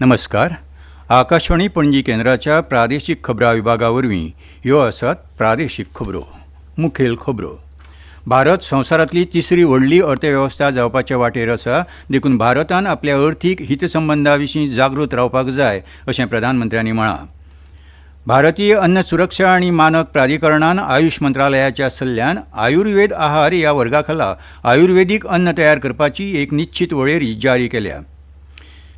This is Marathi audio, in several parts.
नमस्कार. आकाशवाणी पणजी केंद्राच्या प्रादेशीक खबरां विभागावरवीं ह्यो आसात प्रादेशीक खबरो. मुखेल खबरो. भारत संवसारांतली तिसरी व्हडली अर्थवेवस्था जावपाच्या वाटेर आसा, देखून भारतान आपल्या अर्थीक हितसंबंदां विशीं जागृत रावपाक जाय अशें प्रधानमंत्र्यांनी म्हळां. भारतीय अन्न सुरक्षा आनी मानक प्राधिकरणान आयुष मंत्रालयाच्या सल्ल्यान आयुर्वेद आहार ह्या वर्गा खाला आयुर्वेदीक अन्न तयार करपाची एक निश्चित वळेरी जारी केल्या.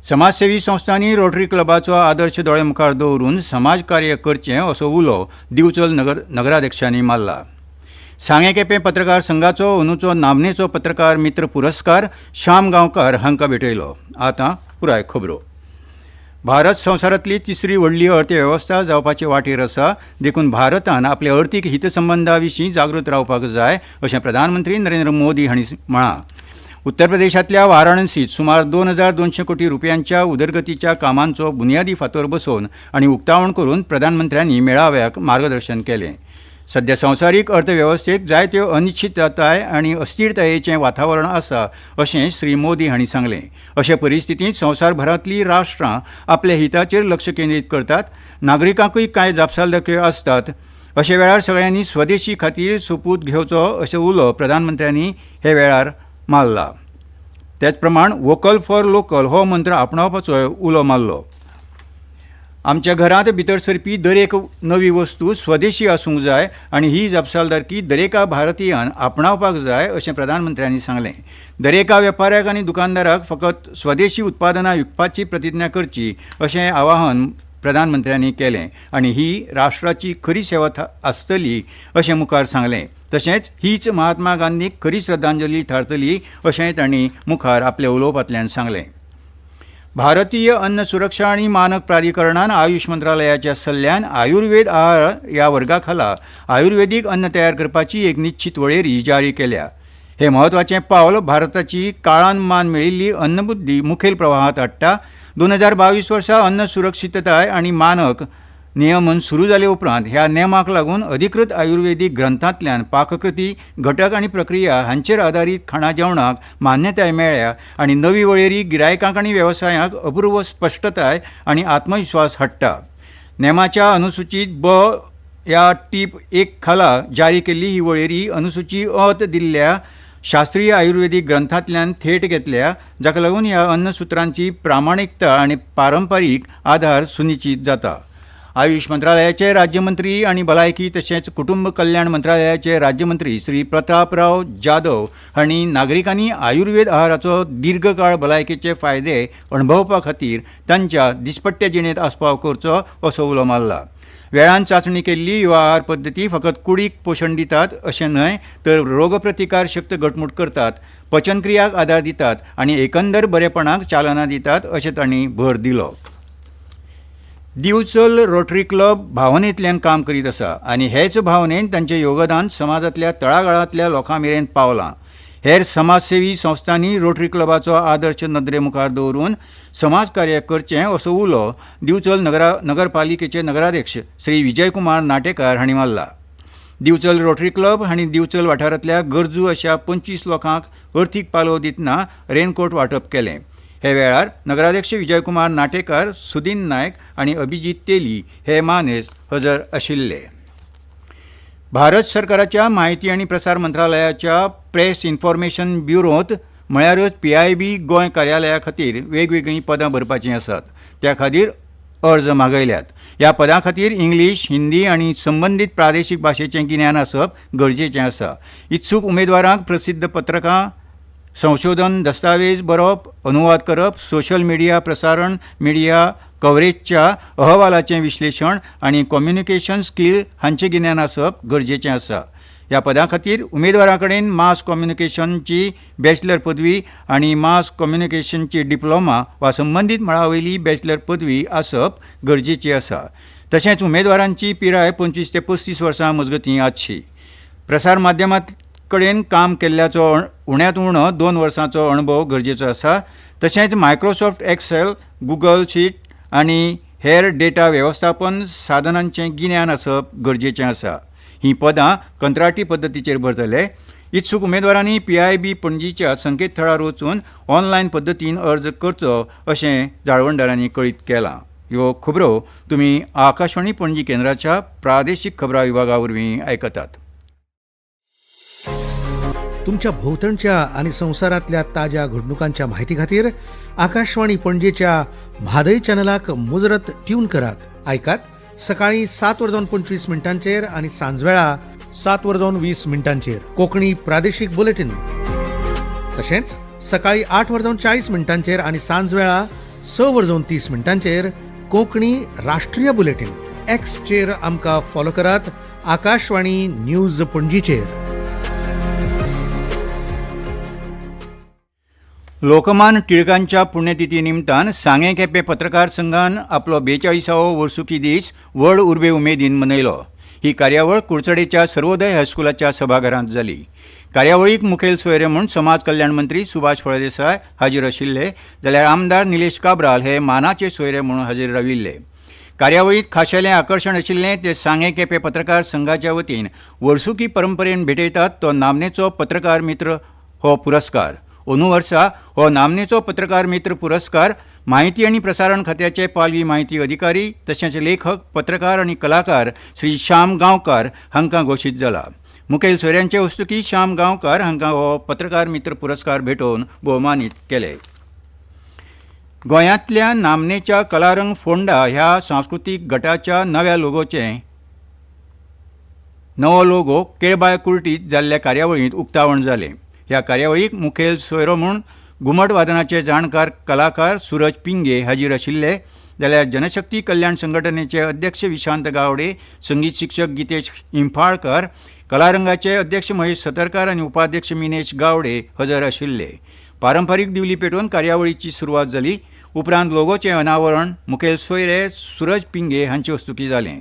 समाजसेवी संस्थांनी रोटरी क्लबाचो आदर्श दोळे मुखार दवरून समाज कार्य करचें असो उलो दिवचल नगराध्यक्षांनी मारला. सांगे केपें पत्रकार संघाचो अंदूचो नामनेचो पत्रकार मित्र पुरस्कार श्याम गांवकार हांकां भेटयलो. आतां पुराय खबरो. भारत संवसारांतली तिसरी व्हडली अर्थवेवस्था जावपाचे वाटेर आसा, देखून भारतान आपल्या अर्थीक हितसंबंदां विशीं जागृत रावपाक जाय अशें प्रधानमंत्री नरेंद्र मोदी हांणी म्हळां. उत्तर प्रदेशांतल्या वाराणसीत सुमार 2200 कोटी रुपयांच्या उदरगतीच्या कामांचो बुन्यादी फातर बसोवन आनी उक्तावण करून प्रधानमंत्र्यांनी मेळाव्याक मार्गदर्शन केलें. सध्या संवसारीक अर्थवेवस्थेक जायत्यो अनिश्चितताय आनी अस्थिरतायेचें वातावरण आसा अशें श्री मोदी हांणी सांगलें. अशे परिस्थितींत संवसारभरांतलीं राष्ट्रां आपल्या हिताचेर लक्ष केंद्रीत करतात, नागरिकांकूय कांय जापसालदारक्यो आसतात. अशे वेळार सगळ्यांनी स्वदेशी खातीर सोपूत घेवचो अशें उलो प्रधानमंत्र्यांनी हे वेळार मारला. तेच प्रमाण वोकल फॉर लोकल हो मंत्र आपणावपाचोय उलो मारलो. आमच्या घरांत भितर सरपी दरेक नवी वस्तू स्वदेशी आसूंक जाय आनी ही जापसालदारकी दरेका भारतीयान आपणावपाक जाय अशें प्रधानमंत्र्यांनी सांगलें. दरेका वेपाऱ्याक आनी दुकानदाराक फकत स्वदेशी उत्पादनां विकपाची प्रतिज्ञा करची अशें आवाहन प्रधानमंत्र्यांनी केलें आनी ही राष्ट्राची खरी सेवा आसतली अशें मुखार सांगलें. तशेंच हीच महात्मा गांधीक खरी श्रद्धांजली थारतली अशेंय तांणी मुखार आपल्या उलोवपांतल्यान सांगलें. भारतीय अन्न सुरक्षा आनी मानक प्राधिकरणान आयुष मंत्रालयाच्या सल्ल्यान आयुर्वेद आहार ह्या वर्गा खाला आयुर्वेदीक अन्न तयार करपाची एक निश्चित वळेरी जारी केल्या. हे म्हत्वाचें पावल भारताची काळान मान मेळिल्ली अन्नबुद्धी मुखेल प्रवाहांत हाडटा. 2022 वर्सा अन्न सुरक्षितताय आनी मानक नियमन सुरू जाले उपरांत ह्या नेमाक लागून अधिकृत आयुर्वेदीक ग्रंथांतल्यान पाककृती घटक आनी प्रक्रिया हांचेर आदारीत खाणा जेवणाक मान्यताय मेळ्ळ्या आनी नवी वळेरी गिरायकांक आनी वेवसायांक अपूर्व स्पश्टताय आनी आत्मविश्वास हाडटा. नेमाच्या अनुसूचीत ब ह्या टीप 1 खाला जारी केल्ली ही वळेरी अनुसूची अत दिल्ल्या शास्त्रीय आयुर्वेदीक ग्रंथांतल्यान थेट घेतल्या, जाका लागून ह्या अन्नसुत्रांची प्रामाणिकता आनी पारंपारीक आधार सुनिश्चित जाता. आयुष मंत्रालयाचे राज्यमंत्री आनी भलायकी तशेंच कुटुंब कल्याण मंत्रालयाचे राज्यमंत्री श्री प्रतापराव जाधव हांणी नागरिकांनी आयुर्वेद आहाराचो दीर्घकाळ भलायकेचे फायदे अणभवपा खातीर तांच्या दिसपट्ट्या जिणेंत आस्पाव करचो असो उलो मारला. वेळान चांचणी केल्ली ह्यो आहार पद्दती फकत कुडीक पोशण दितात अशें न्हय, तर रोगप्रतिकार शक्त घटमूट करतात, पचनक्रियाक आदार दितात आनी एकंदर बरेपणाक चालना दितात अशें तांणी भर दिलो. दिवचल रोटरी क्लब भावनेंतल्यान काम करीत आसा आनी हेच भावनेन तांचें योगदान समाजांतल्या तळागाळांतल्या लोकां मेरेन पावलां. हेर समाजसेवी संस्थांनी रोटरी क्लबाचो आदर्श नदरे मुखार दवरून समाज कार्य करचें असो उलो दिवचल नगरपालिकेचे नगराध्यक्ष श्री विजयकुमार नाटेकार हांणी मारला. दिवचल रोटरी क्लब हांणी दिवचल वाठारांतल्या गरजू अशा 25 लोकांक अर्थीक पालव दितना रेनकोट वांटप केलें. हे वेळार नगराध्यक्ष विजयकुमार नाटेकार, सुदीन नायक आनी अभिजीत तेली हे मानेस्त हजर आशिल्ले. भारत सरकाराच्या माहिती आनी प्रसार मंत्रालयाच्या प्रेस इन्फॉर्मेशन ब्युरोंत म्हळ्यारच PIB गोंय कार्यालया खातीर वेगवेगळीं पदां भरपाचीं आसात. त्या खातीर अर्ज मागयल्यात. ह्या पदां खातीर इंग्लीश, हिंदी आनी संबंदीत प्रादेशीक भाशेचें गिन्यान आसप गरजेचें आसा. इत्सूक उमेदवारांक प्रसिद्ध पत्रकां, संशोधन दस्तावेज बरोवप, अनुवाद करप, सोशल मिडिया प्रसारण, मिडिया कव्हरेजच्या अहवालाचें विश्लेशण आनी कम्युनिकेशन स्कील हांचें गिन्यान आसप गरजेचें आसा. ह्या पदां खातीर उमेदवारा कडेन मास कम्युनिकेशनची बॅचलर पदवी आनी मास कम्युनिकेशनची डिप्लोमा वा संबंदीत मळा वयली बॅचलर पदवी आसप गरजेची आसा. तशेंच उमेदवारांची पिराय 25 ते 35 वर्सां मजगतीं आसची. प्रसार माध्यमांत कडेन काम केल्ल्याचो उण्यांत उणो 2 वर्सांचो अणभव गरजेचो आसा. तशेंच मायक्रोसॉफ्ट एक्सेल, गुगल शीट आनी हेर डेटा वेवस्थापन साधनांचें गिन्यान आसप गरजेचें आसा. हीं पदां कंत्राटी पद्दतीचेर भरतले. इत्सूक उमेदवारांनी PIB पणजीच्या संकेतथळार वचून ऑनलायन पद्दतीन अर्ज करचो अशें जाळवणदारांनी कळीत केलां. ह्यो खबरो तुमी आकाशवाणी पणजी केंद्राच्या प्रादेशीक खबरां विभागा वरवीं आयकतात. तुमच्या भोवतणच्या आणि संवसारातल्या ताज्या घडणुकांच्या म्हायती खातीर आकाशवाणी पणजेच्या म्हादय चॅनलाक मुजरत ट्यून करात. आयकात सकाळी 7:25 आणि सांजवेळा 7:20 कोंकणी प्रादेशीक बुलेटिन. तशेंच सकाळी 8:40 आणि सांजवेळा 6:30 कोंकणी राष्ट्रीय बुलेटिन. एक्सचेर आमकां फॉलो करात. आकाशवाणी न्यूज पणजीचेर. लोकमान्य टिळकांच्या पुण्यतिथी निमतान सांगे केपें पत्रकार संघान आपलो 42वो वर्सुकी दीस व्हड उर्बे उमेदीन मनयलो. ही कार्यावळ कुडचडेंच्या सर्वोदय हायस्कुलाच्या सभाघरांत जाली. कार्यावळीक मुखेल सोयरे म्हूण समाज कल्याण मंत्री सुभाष फळदेसाय हाजीर आशिल्ले, जाल्यार आमदार निलेश काब्राल हे मानाचे सोयरे म्हूण हाजीर राविल्ले. कार्यावळींत खाशेलें आकर्शण आशिल्लें ते सांगे केपें पत्रकार संघाच्या वतीन वर्सुकी परंपरेन भेटयतात तो नामनेचो पत्रकार मित्र हो पुरस्कार. अंदू वर्सा हो नामनेचो पत्रकार मित्र पुरस्कार माहिती आनी प्रसारण खात्याचे पालवी म्हायती अधिकारी तशेंच लेखक, पत्रकार आनी कलाकार श्री श्याम गांवकार हांकां घोशीत जाला. मुखेल सोयऱ्यांचे हस्तुकीं श्याम गांवकार हांकां हो पत्रकार मित्र पुरस्कार भेटोवन भोवमानीत केले. गोंयांतल्या नामनेच्या कलारंग फोंडा ह्या सांस्कृतीक गटाच्या नव्या नवो लोगो केळबाय कुर्टीत जाल्ल्या कार्यावळींत उक्तावण जालें. ह्या कार्यावळीक मुखेल सोयरो म्हूण घुमट वादनाचे जाणकार कलाकार सूरज पिंगे हाजीर आशिल्ले, जाल्यार जनशक्ती कल्याण संघटनेचे अध्यक्ष विशांत गावडे, संगीत शिक्षक गितेश इंफाळकर, कलारंगाचे अध्यक्ष महेश सतरकार आनी उपाध्यक्ष मिनेश गावडे हजर आशिल्ले. पारंपारीक दिवली पेटोवन कार्यावळीची सुरवात जाली. उपरांत लोगोचें अनावरण मुखेल सोयरे सूरज पिंगे हांचे हस्तुकीं जालें.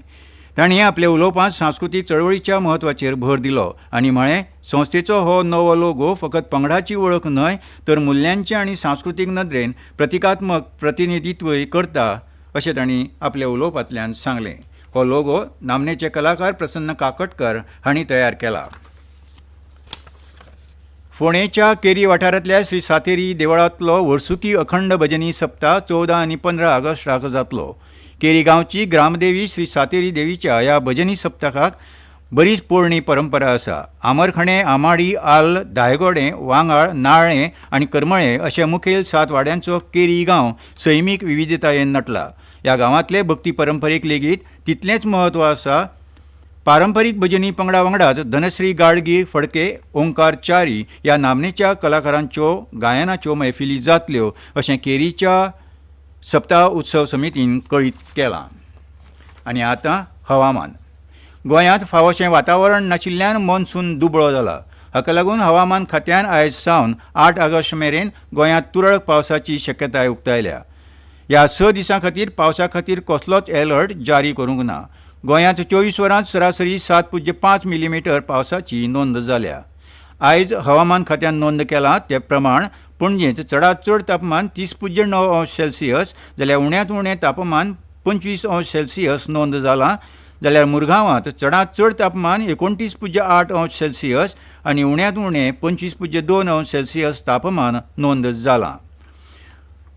तांणी आपल्या उलोवपांत सांस्कृतीक चळवळीच्या म्हत्वाचेर भर दिलो आनी म्हळें, संस्थेचो हो नवो लोगो फकत पंगडाची वळख न्हय तर मुल्यांचे आनी सांस्कृतीक नदरेन प्रतिकात्मक प्रतिनिधित्वय करता अशें तांणी आपल्या उलोवपांतल्यान सांगलें. हो लोगो नामनेचे कलाकार प्रसन्न काकटकर हांणी तयार केला. फोंडेच्या केरी वाठारांतल्या श्री सातेरी देवळांतलो वर्सुकी अखंड भजनी सप्ताह 14 आनी 15 ऑगस्टाक जातलो. केरी गांवची ग्रामदेवी श्री सातेरी देवीच्या ह्या भजनी सप्तकाक बरीच पोरणी परंपरा आसा. आमरखणे, आमाडी, आल, धायगोडे, वांगाळ, नाळ्ळे आनी करमळे अशे मुखेल 7 वाड्यांचो केरी गांव सैमीक विविधतायेन नटला. ह्या गांवांतले भक्ती परंपरेक लेगीत तितलेंच म्हत्व आसा. पारंपारीक भजनी पंगडा वांगडाच धनश्री गाडगीर फडके, ओंकार च्यारी ह्या नामनेच्या कलाकारांच्यो गायनाच्यो मैफिली जातल्यो अशें केरीच्या सप्ताह उत्सव समितीन कळीत केलां. आनी आतां हवामान. गोंयांत फावोशें वातावरण नाशिल्ल्यान मॉन्सून दुबळो जाला. हाका लागून हवामान खात्यान आयज सावन 8 ऑगस्ट मेरेन गोंयांत तुरळक पावसाची शक्यताय उक्तायल्या. ह्या 6 दिसां खातीर पावसा खातीर कसलोच अलर्ट जारी करूंक ना. गोंयांत 24 वरांत सरासरी 7.5 मिलीमीटर पावसाची नोंद जाल्या. आयज हवामान खात्यान नोंद केला ते प्रमाण पणजेंत चडांत चड तापमान 30.9 अंश सेल्सियस जाल्यार उण्यांत उणें तापमान 25 अंश सेल्सियस नोंद जालां. जाल्यार मुरगांवांत चडांत चड तापमान 29.8 अंश सेल्सियस आनी उण्यांत उणें 25.2 अंश सेल्सियस तापमान नोंद जालां.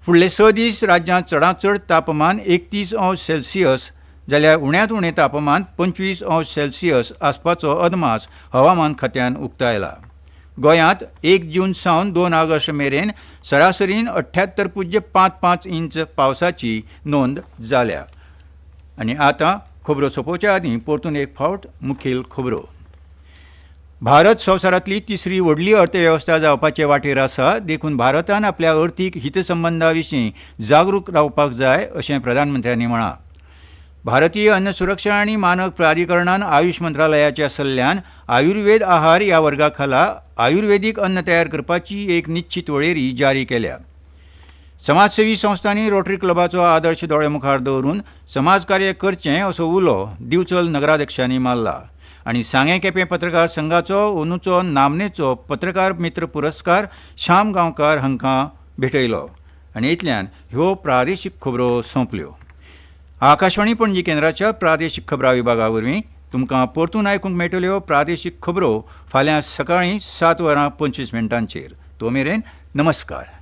फुडले 6 दीस राज्यांत चडांत चड तापमान 31 अंश सेल्सियस जाल्यार उण्यांत उणें तापमान 25 अंश सेल्सियस आसपाचो अदमास हवामान खात्यान उक्तायला. गोंयांत 1 जून सावन 2 ऑगस्ट मेरेन सरासरीन 78.55 इंच पावसाची नोंद जाल्या. आनी आतां खबरो सोंपोवच्या आदीं परतून एक फावट मुखेल खबरो. भारत संवसारांतली तिसरी व्हडली अर्थवेवस्था जावपाचे वाटेर आसा. देखून भारतान आपल्या अर्थीक हितसंबंदा विशीं जागरूक रावपाक जाय अशें प्रधानमंत्र्यांनी म्हळां. भारतीय अन्न सुरक्षा आनी मानक प्राधिकरणान आयुष मंत्रालयाच्या सल्ल्यान आयुर्वेद आहार ह्या वर्गा खाला आयुर्वेदीक अन्न तयार करपाची एक निश्चित वळेरी जारी केल्या. समाजसेवी संस्थांनी रोटरी क्लबाचो आदर्श दोळे मुखार दवरून समाजकार्य करचें असो उलो दिवचल नगराध्यक्षांनी मारला. आनी सांगे केपें पत्रकार संघाचो अंदूचो नामनेचो पत्रकार मित्र पुरस्कार श्याम गांवकार हांकां भेटयलो. आनी इतल्यान ह्यो प्रादेशीक खबरो सोंपल्यो. आकाशवाणी पणजी केंद्राच्या प्रादेशीक खबरां विभागा वरवीं तुमकां परतून आयकूंक मेळटल्यो प्रादेशीक खबरो फाल्यां सकाळीं 7:25 तो मेरेन नमस्कार.